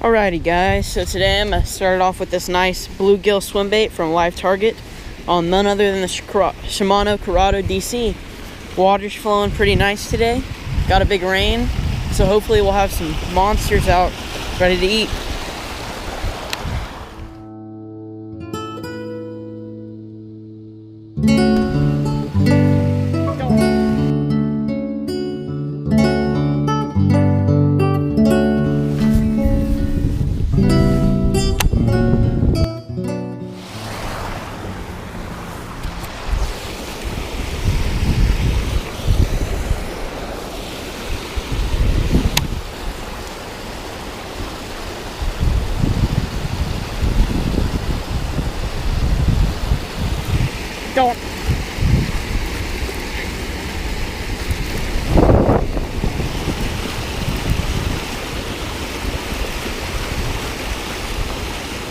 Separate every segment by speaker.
Speaker 1: Alrighty guys, so today I'm going to start off with this nice bluegill swim bait from Live Target on none other than the Shomano Curado Dc. Water's flowing pretty nice today. Got a big rain, so hopefully we'll have some monsters out ready to eat. Don't.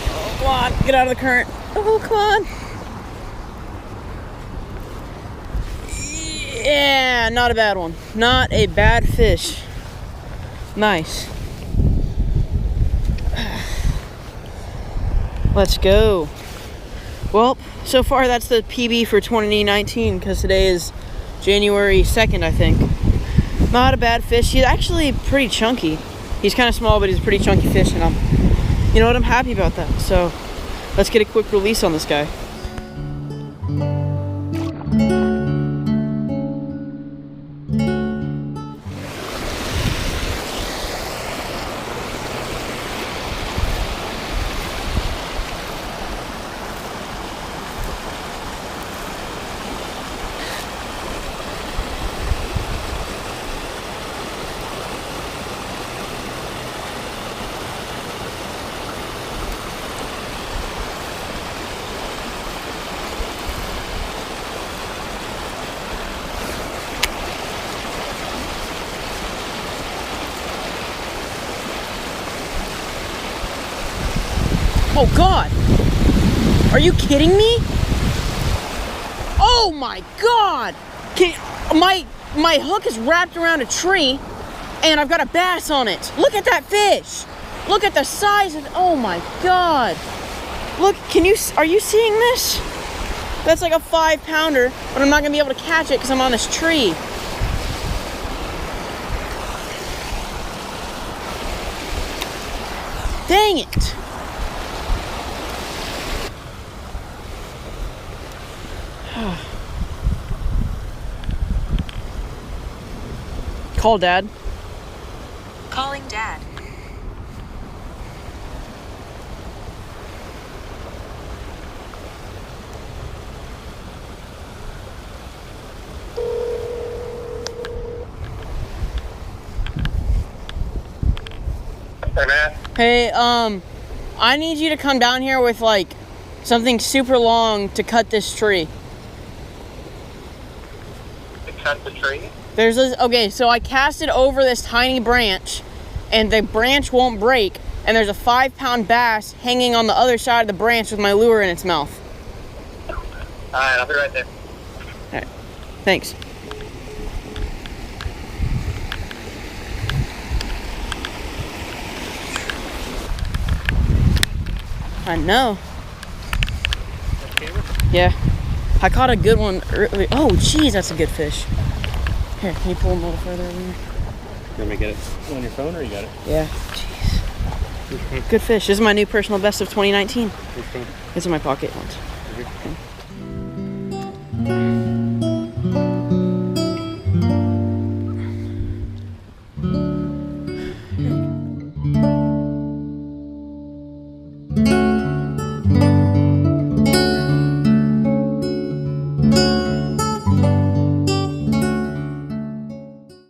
Speaker 1: Oh, come on, get out of the current. Oh, come on. Yeah, not a bad one. Not a bad fish. Nice. Let's go. Well, so far that's the PB for 2019 because today is January 2nd, I think. Not a bad fish. He's actually pretty chunky. He's kind of small, but he's a pretty chunky fish, and you know what, I'm happy about that. So let's get a quick release on this guy. Oh God, are you kidding me? Oh my God, my hook is wrapped around a tree and I've got a bass on it. Look at that fish. Look at the size of it. Oh my God. Look, are you seeing this? That's like a 5-pounder, but I'm not gonna be able to catch it because I'm on this tree. Dang it. Call Dad.
Speaker 2: Calling Dad.
Speaker 3: Hey, man.
Speaker 1: Hey, I need you to come down here with like something super long to cut this tree.
Speaker 3: To cut the tree?
Speaker 1: There's this, okay, so I cast it over this tiny branch and the branch won't break, and there's a 5-pound bass hanging on the other side of the branch with my lure in its mouth.
Speaker 3: Alright, I'll be right there.
Speaker 1: Alright, thanks. I know. Yeah, I caught a good one early. Oh, geez, that's a good fish. Here, can you pull him a little further over here?
Speaker 4: You want me to get it on your phone, or you got it?
Speaker 1: Yeah. Jeez. Good fish. This is my new personal best of 2019.
Speaker 4: Which phone?
Speaker 1: It's in my pocket once.
Speaker 4: Okay.